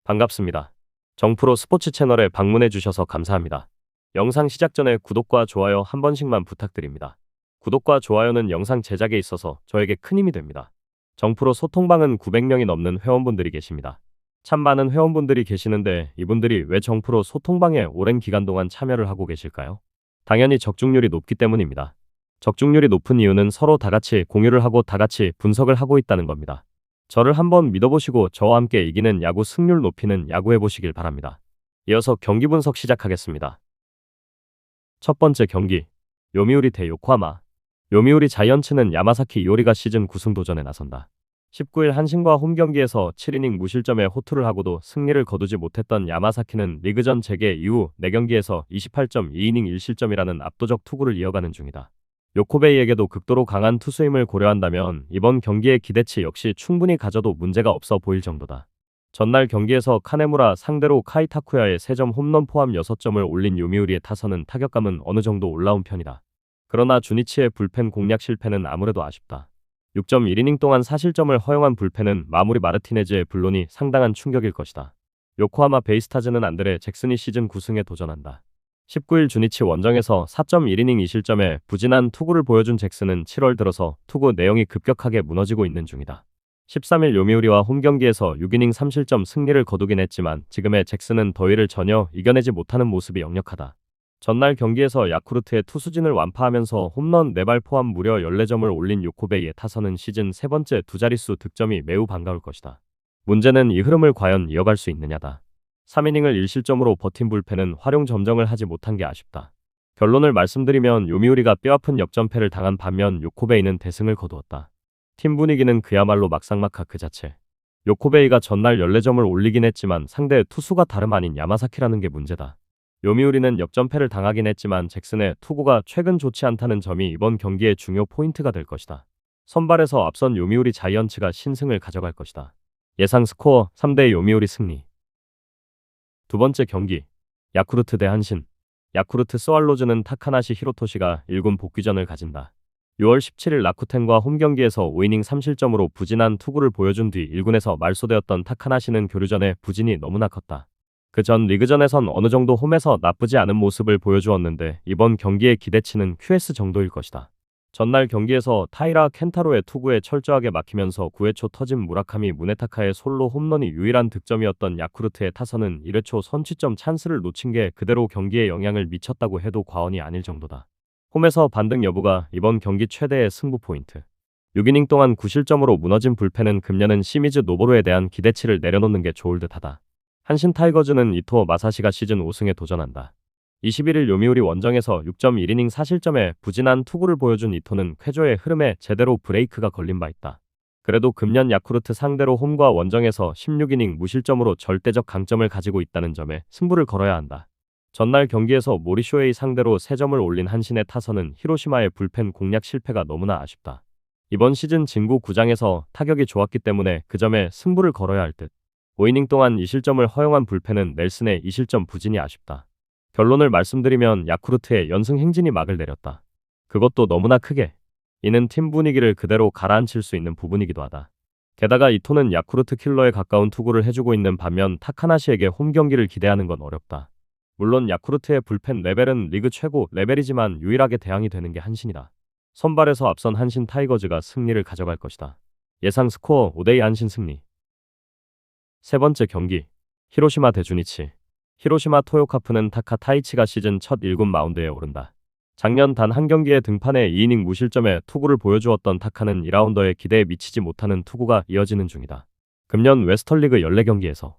반갑습니다. 정프로 스포츠 채널에 방문해 주셔서 감사합니다. 영상 시작 전에 구독과 좋아요 한 번씩만 부탁드립니다. 구독과 좋아요는 영상 제작에 있어서 저에게 큰 힘이 됩니다. 정프로 소통방은 900명이 넘는 회원분들이 계십니다. 참 많은 회원분들이 계시는데 이분들이 왜 정프로 소통방에 오랜 기간 동안 참여를 하고 계실까요? 당연히 적중률이 높기 때문입니다. 적중률이 높은 이유는 서로 다 같이 공유를 하고 다 같이 분석을 하고 있다는 겁니다. 저를 한번 믿어보시고 저와 함께 이기는 야구 승률 높이는 야구해보시길 바랍니다. 이어서 경기 분석 시작하겠습니다. 첫 번째 경기, 요미우리 대 요코하마. 요미우리 자이언츠는 야마사키 이오리가 시즌 9승 도전에 나선다. 19일 한신과 홈경기에서 7이닝 무실점에 호투를 하고도 승리를 거두지 못했던 야마사키는 리그전 재개 이후 4경기에서 28점 2이닝 1실점이라는 압도적 투구를 이어가는 중이다. 요코베이에게도 극도로 강한 투수임을 고려한다면 이번 경기의 기대치 역시 충분히 가져도 문제가 없어 보일 정도다. 전날 경기에서 카네무라 상대로 카이 타쿠야의 3점 홈런 포함 6점을 올린 요미우리의 타선은 타격감은 어느 정도 올라온 편이다. 그러나 주니치의 불펜 공략 실패는 아무래도 아쉽다. 6.1이닝 동안 4실점을 허용한 불펜은 마무리 마르티네즈의 불론이 상당한 충격일 것이다. 요코하마 베이스타즈는 안드레 잭슨이 시즌 9승에 도전한다. 19일 주니치 원정에서 4.1이닝 2실점에 부진한 투구를 보여준 잭슨은 7월 들어서 투구 내용이 급격하게 무너지고 있는 중이다. 13일 요미우리와 홈경기에서 6이닝 3실점 승리를 거두긴 했지만 지금의 잭슨은 더위를 전혀 이겨내지 못하는 모습이 역력하다. 전날 경기에서 야쿠르트의 투수진을 완파하면서 홈런 4발 포함 무려 14점을 올린 요코베이의 타선은 시즌 3번째 두 자릿수 득점이 매우 반가울 것이다. 문제는 이 흐름을 과연 이어갈 수 있느냐다. 3이닝을 1실점으로 버틴 불펜은 활용 점정을 하지 못한 게 아쉽다. 결론을 말씀드리면 요미우리가 뼈아픈 역전패를 당한 반면 요코베이는 대승을 거두었다. 팀 분위기는 그야말로 막상막하 그 자체. 요코베이가 전날 14점을 올리긴 했지만 상대 투수가 다름 아닌 야마사키라는 게 문제다. 요미우리는 역전패를 당하긴 했지만 잭슨의 투구가 최근 좋지 않다는 점이 이번 경기의 중요 포인트가 될 것이다. 선발에서 앞선 요미우리 자이언츠가 신승을 가져갈 것이다. 예상 스코어 3대 요미우리 승리. 두 번째 경기, 야쿠르트 대 한신. 야쿠르트 스왈로즈는 타카나시 히로토시가 1군 복귀전을 가진다. 6월 17일 라쿠텐과 홈경기에서 5이닝 3실점으로 부진한 투구를 보여준 뒤 1군에서 말소되었던 타카나시는 교류전에 부진이 너무나 컸다. 그 전 리그전에선 어느 정도 홈에서 나쁘지 않은 모습을 보여주었는데 이번 경기의 기대치는 QS 정도일 것이다. 전날 경기에서 타이라 켄타로의 투구에 철저하게 막히면서 9회 초 터진 무라카미 무네타카의 솔로 홈런이 유일한 득점이었던 야쿠르트의 타선은 1회 초 선취점 찬스를 놓친 게 그대로 경기에 영향을 미쳤다고 해도 과언이 아닐 정도다. 홈에서 반등 여부가 이번 경기 최대의 승부 포인트. 6이닝 동안 9실점으로 무너진 불펜은 금년은 시미즈 노보로에 대한 기대치를 내려놓는 게 좋을 듯하다. 한신 타이거즈는 이토 마사시가 시즌 5승에 도전한다. 21일 요미우리 원정에서 6.1이닝 4실점에 부진한 투구를 보여준 이토는 쾌조의 흐름에 제대로 브레이크가 걸린 바 있다. 그래도 금년 야쿠르트 상대로 홈과 원정에서 16이닝 무실점으로 절대적 강점을 가지고 있다는 점에 승부를 걸어야 한다. 전날 경기에서 모리쇼에이 상대로 3점을 올린 한신의 타선은 히로시마의 불펜 공략 실패가 너무나 아쉽다. 이번 시즌 진구 9장에서 타격이 좋았기 때문에 그 점에 승부를 걸어야 할 듯. 5이닝 동안 2실점을 허용한 불펜은 넬슨의 2실점 부진이 아쉽다. 결론을 말씀드리면 야쿠르트의 연승 행진이 막을 내렸다. 그것도 너무나 크게. 이는 팀 분위기를 그대로 가라앉힐 수 있는 부분이기도 하다. 게다가 이토는 야쿠르트 킬러에 가까운 투구를 해주고 있는 반면 타카나시에게 홈 경기를 기대하는 건 어렵다. 물론 야쿠르트의 불펜 레벨은 리그 최고 레벨이지만 유일하게 대항이 되는 게 한신이다. 선발에서 앞선 한신 타이거즈가 승리를 가져갈 것이다. 예상 스코어 5대2 한신 승리. 세 번째 경기, 히로시마 대 주니치. 히로시마 토요카프는 타카 타이치가 시즌 첫 1군 마운드에 오른다. 작년 단 한 경기에 등판해 2이닝 무실점에 투구를 보여주었던 타카는 2라운더의 기대에 미치지 못하는 투구가 이어지는 중이다. 금년 웨스턴리그 14경기에서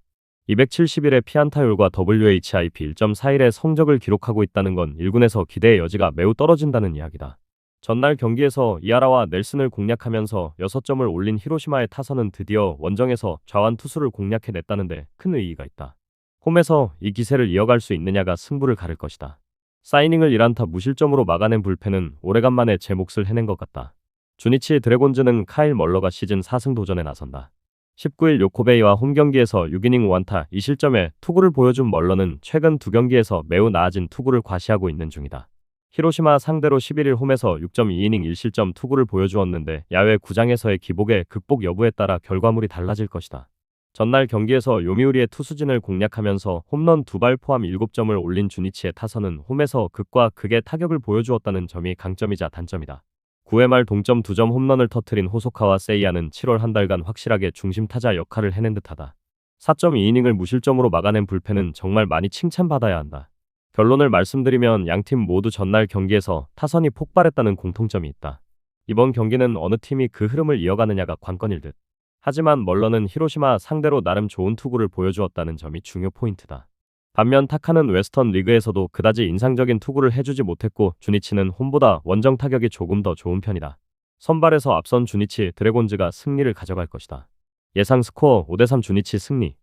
271의 피안타율과 WHIP 1.41의 성적을 기록하고 있다는 건 1군에서 기대의 여지가 매우 떨어진다는 이야기다. 전날 경기에서 이하라와 넬슨을 공략하면서 6점을 올린 히로시마의 타선은 드디어 원정에서 좌완 투수를 공략해냈다는데 큰 의의가 있다. 홈에서 이 기세를 이어갈 수 있느냐가 승부를 가를 것이다. 사이닝을 1안타 무실점으로 막아낸 불펜은 오래간만에 제 몫을 해낸 것 같다. 주니치 드래곤즈는 카일 멀러가 시즌 4승 도전에 나선다. 19일 요코베이와 홈경기에서 6이닝 5안타 2실점에 투구를 보여준 멀러는 최근 2경기에서 매우 나아진 투구를 과시하고 있는 중이다. 히로시마 상대로 11일 홈에서 6.2이닝 1실점 투구를 보여주었는데 야외 구장에서의 기복의 극복 여부에 따라 결과물이 달라질 것이다. 전날 경기에서 요미우리의 투수진을 공략하면서 홈런 2발 포함 7점을 올린 주니치의 타선은 홈에서 극과 극의 타격을 보여주었다는 점이 강점이자 단점이다. 9회 말 동점 2점 홈런을 터뜨린 호소카와 세이야는 7월 한 달간 확실하게 중심 타자 역할을 해낸 듯하다. 4.2이닝을 무실점으로 막아낸 불펜은 정말 많이 칭찬받아야 한다. 결론을 말씀드리면 양팀 모두 전날 경기에서 타선이 폭발했다는 공통점이 있다. 이번 경기는 어느 팀이 그 흐름을 이어가느냐가 관건일 듯. 하지만 멀런은 히로시마 상대로 나름 좋은 투구를 보여주었다는 점이 중요 포인트다. 반면 타카는 웨스턴 리그에서도 그다지 인상적인 투구를 해주지 못했고 주니치는 홈보다 원정 타격이 조금 더 좋은 편이다. 선발에서 앞선 주니치 드래곤즈가 승리를 가져갈 것이다. 예상 스코어 5대3 주니치 승리.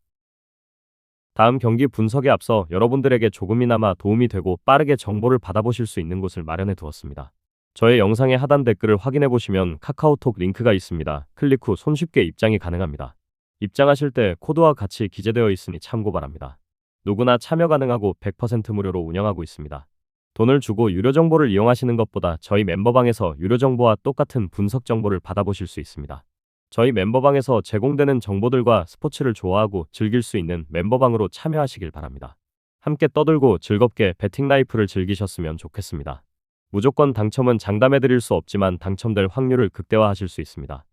다음 경기 분석에 앞서 여러분들에게 조금이나마 도움이 되고 빠르게 정보를 받아보실 수 있는 곳을 마련해 두었습니다. 저의 영상의 하단 댓글을 확인해 보시면 카카오톡 링크가 있습니다. 클릭 후 손쉽게 입장이 가능합니다. 입장하실 때 코드와 같이 기재되어 있으니 참고 바랍니다. 누구나 참여 가능하고 100% 무료로 운영하고 있습니다. 돈을 주고 유료 정보를 이용하시는 것보다 저희 멤버방에서 유료 정보와 똑같은 분석 정보를 받아보실 수 있습니다. 저희 멤버방에서 제공되는 정보들과 스포츠를 좋아하고 즐길 수 있는 멤버방으로 참여하시길 바랍니다. 함께 떠들고 즐겁게 배팅 라이프를 즐기셨으면 좋겠습니다. 무조건 당첨은 장담해드릴 수 없지만 당첨될 확률을 극대화하실 수 있습니다.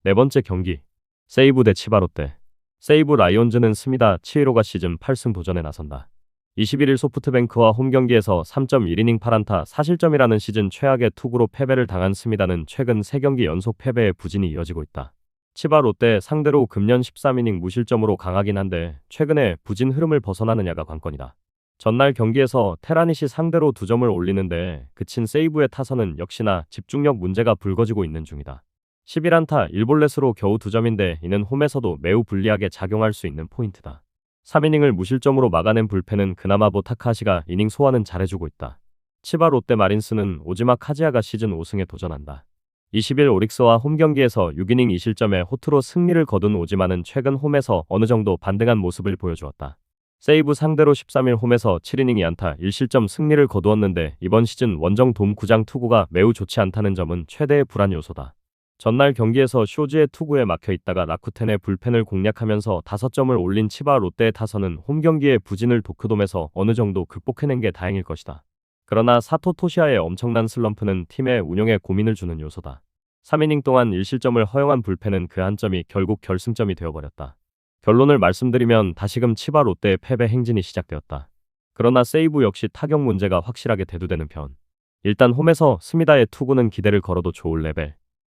네 번째 경기 세이브 대 치바롯데. 세이브 라이온즈는 스미다 치히로가 시즌 8승 도전에 나선다. 21일 소프트뱅크와 홈경기에서 3.1이닝 8안타 4실점이라는 시즌 최악의 투구로 패배를 당한 스미다는 최근 3경기 연속 패배의 부진이 이어지고 있다. 치바 롯데 상대로 금년 13이닝 무실점으로 강하긴 한데 최근에 부진 흐름을 벗어나느냐가 관건이다. 전날 경기에서 테라닛이 상대로 2점을 올리는데 그친 세이브의 타선은 역시나 집중력 문제가 불거지고 있는 중이다. 11안타 1볼넷으로 겨우 2점인데 이는 홈에서도 매우 불리하게 작용할 수 있는 포인트다. 3이닝을 무실점으로 막아낸 불펜은 그나마 타카하시가 이닝 소화는 잘해주고 있다. 치바 롯데 마린스는 오지마 카지야가 시즌 5승에 도전한다. 20일 오릭스와 홈경기에서 6이닝 2실점에 호투로 승리를 거둔 오지마는 최근 홈에서 어느 정도 반등한 모습을 보여주었다. 세이브 상대로 13일 홈에서 7이닝 2안타 1실점 승리를 거두었는데 이번 시즌 원정 돔 구장 투구가 매우 좋지 않다는 점은 최대의 불안 요소다. 전날 경기에서 쇼즈의 투구에 막혀있다가 라쿠텐의 불펜을 공략하면서 5점을 올린 치바 롯데의 타선은 홈경기의 부진을 도크돔에서 어느 정도 극복해낸 게 다행일 것이다. 그러나 사토 토시아의 엄청난 슬럼프는 팀의 운영에 고민을 주는 요소다. 3이닝 동안 1실점을 허용한 불펜은 그 한 점이 결국 결승점이 되어버렸다. 결론을 말씀드리면 다시금 치바 롯데의 패배 행진이 시작되었다. 그러나 세이브 역시 타격 문제가 확실하게 대두되는 편. 일단 홈에서 스미다의 투구는 기대를 걸어도 좋을 레벨.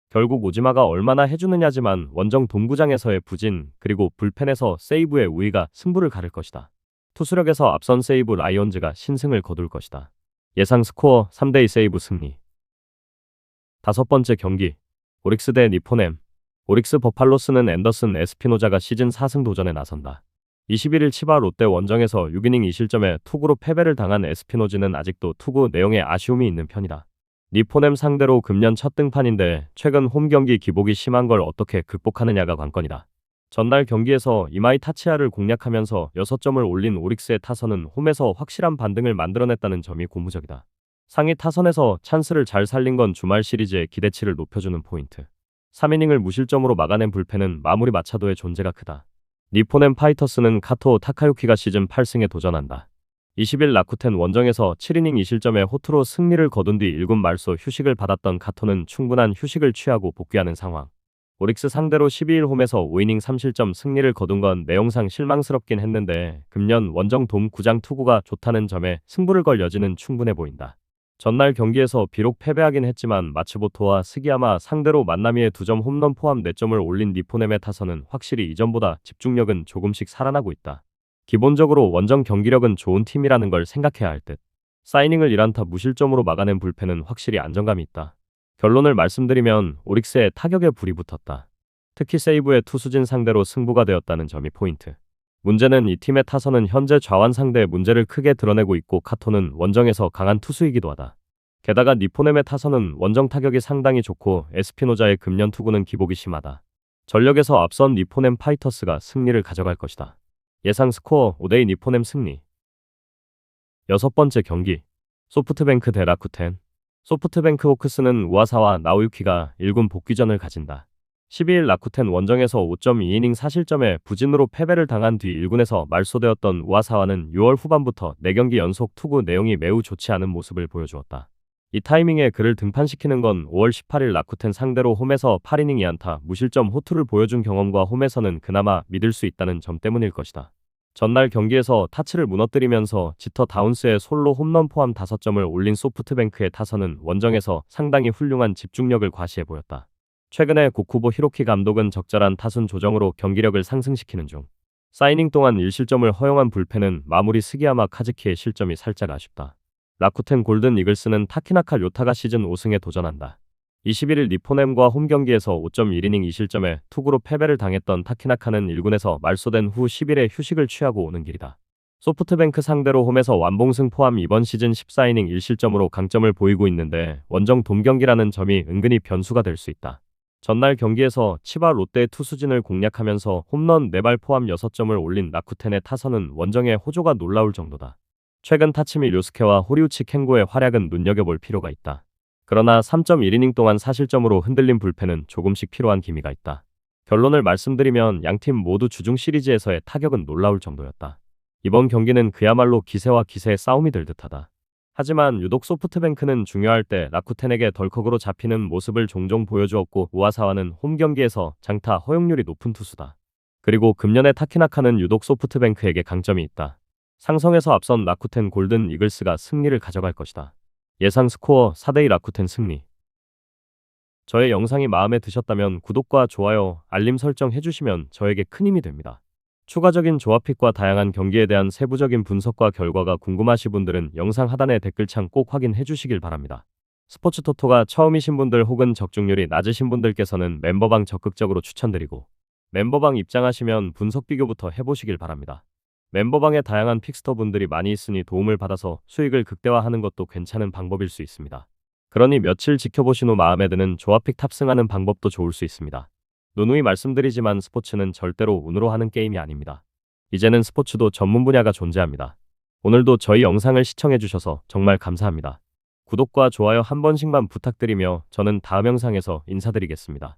결국 오지마가 얼마나 해주느냐지만 원정 돔구장에서의 부진 그리고 불펜에서 세이브의 우위가 승부를 가를 것이다. 투수력에서 앞선 세이브 라이온즈가 신승을 거둘 것이다. 예상 스코어 3대2 세이브 승리. 다섯 번째 경기 오릭스 대 니포넴. 오릭스 버팔로스는 앤더슨 에스피노자가 시즌 4승 도전에 나선다. 21일 치바 롯데 원정에서 6이닝 2실점에 투구로 패배를 당한 에스피노즈는 아직도 투구 내용에 아쉬움이 있는 편이다. 니포넴 상대로 금년 첫 등판인데 최근 홈경기 기복이 심한 걸 어떻게 극복하느냐가 관건이다. 전날 경기에서 이마이 타치야를 공략하면서 6점을 올린 오릭스의 타선은 홈에서 확실한 반등을 만들어냈다는 점이 고무적이다. 상위 타선에서 찬스를 잘 살린 건 주말 시리즈의 기대치를 높여주는 포인트. 3이닝을 무실점으로 막아낸 불펜은 마무리 마차도의 존재가 크다. 니포넴 파이터스는 카토 타카유키가 시즌 8승에 도전한다. 20일 라쿠텐 원정에서 7이닝 2실점에 호투로 승리를 거둔 뒤 1군 말소 휴식을 받았던 카토는 충분한 휴식을 취하고 복귀하는 상황. 오릭스 상대로 12일 홈에서 5이닝 3실점 승리를 거둔 건 내용상 실망스럽긴 했는데 금년 원정 돔 구장 투구가 좋다는 점에 승부를 걸 여지는 충분해 보인다. 전날 경기에서 비록 패배하긴 했지만 마츠모토와 스기야마 상대로 만나미의 2점 홈런 포함 4점을 올린 니포넴의 타선은 확실히 이전보다 집중력은 조금씩 살아나고 있다. 기본적으로 원정 경기력은 좋은 팀이라는 걸 생각해야 할 듯. 사이닝을 1안타 무실점으로 막아낸 불펜은 확실히 안정감이 있다. 결론을 말씀드리면 오릭스의 타격에 불이 붙었다. 특히 세이브의 투수진 상대로 승부가 되었다는 점이 포인트. 문제는 이 팀의 타선은 현재 좌완 상대의 문제를 크게 드러내고 있고 카토는 원정에서 강한 투수이기도 하다. 게다가 니포넴의 타선은 원정 타격이 상당히 좋고 에스피노자의 금년 투구는 기복이 심하다. 전력에서 앞선 니포넴 파이터스가 승리를 가져갈 것이다. 예상 스코어 5대2 니포넴 승리. 여섯 번째 경기 소프트뱅크 대 라쿠텐. 소프트뱅크 호크스는 우아사와 나오유키가 1군 복귀전을 가진다. 12일 라쿠텐 원정에서 5.2이닝 사실점에 부진으로 패배를 당한 뒤 1군에서 말소되었던 우아사와는 6월 후반부터 4경기 연속 투구 내용이 매우 좋지 않은 모습을 보여주었다. 이 타이밍에 그를 등판시키는 건 5월 18일 라쿠텐 상대로 홈에서 8이닝 2안타 무실점 호투를 보여준 경험과 홈에서는 그나마 믿을 수 있다는 점 때문일 것이다. 전날 경기에서 타츠를 무너뜨리면서 지터 다운스의 솔로 홈런 포함 5점을 올린 소프트뱅크의 타선은 원정에서 상당히 훌륭한 집중력을 과시해 보였다. 최근에 고쿠보 히로키 감독은 적절한 타순 조정으로 경기력을 상승시키는 중. 사이닝 동안 1실점을 허용한 불펜은 마무리 스기야마 카즈키의 실점이 살짝 아쉽다. 라쿠텐 골든 이글스는 타키나카 료타가 시즌 5승에 도전한다. 21일 니포넴과 홈경기에서 5.1이닝 2실점에 투구로 패배를 당했던 타키나카는 1군에서 말소된 후 10일에 휴식을 취하고 오는 길이다. 소프트뱅크 상대로 홈에서 완봉승 포함 이번 시즌 14이닝 1실점으로 강점을 보이고 있는데 원정 돔경기라는 점이 은근히 변수가 될 수 있다. 전날 경기에서 치바 롯데의 투수진을 공략하면서 홈런 4발 포함 6점을 올린 라쿠텐의 타선은 원정의 호조가 놀라울 정도다. 최근 타츠미 료스케와 호리우치 켄고의 활약은 눈여겨볼 필요가 있다. 그러나 3.1이닝 동안 사실점으로 흔들린 불펜은 조금씩 필요한 기미가 있다. 결론을 말씀드리면 양팀 모두 주중 시리즈에서의 타격은 놀라울 정도였다. 이번 경기는 그야말로 기세와 기세의 싸움이 될 듯하다. 하지만 유독 소프트뱅크는 중요할 때 라쿠텐에게 덜컥으로 잡히는 모습을 종종 보여주었고 우아사와는 홈 경기에서 장타 허용률이 높은 투수다. 그리고 금년의 타키나카는 유독 소프트뱅크에게 강점이 있다. 상성에서 앞선 라쿠텐 골든 이글스가 승리를 가져갈 것이다. 예상 스코어 4대2 라쿠텐 승리. 저의 영상이 마음에 드셨다면 구독과 좋아요, 알림 설정 해주시면 저에게 큰 힘이 됩니다. 추가적인 조합픽과 다양한 경기에 대한 세부적인 분석과 결과가 궁금하신 분들은 영상 하단의 댓글창 꼭 확인해 주시길 바랍니다. 스포츠 토토가 처음이신 분들 혹은 적중률이 낮으신 분들께서는 멤버방 적극적으로 추천드리고 멤버방 입장하시면 분석 비교부터 해보시길 바랍니다. 멤버방에 다양한 픽스터 분들이 많이 있으니 도움을 받아서 수익을 극대화하는 것도 괜찮은 방법일 수 있습니다. 그러니 며칠 지켜보신 후 마음에 드는 조합픽 탑승하는 방법도 좋을 수 있습니다. 누누이 말씀드리지만 스포츠는 절대로 운으로 하는 게임이 아닙니다. 이제는 스포츠도 전문 분야가 존재합니다. 오늘도 저희 영상을 시청해주셔서 정말 감사합니다. 구독과 좋아요 한 번씩만 부탁드리며 저는 다음 영상에서 인사드리겠습니다.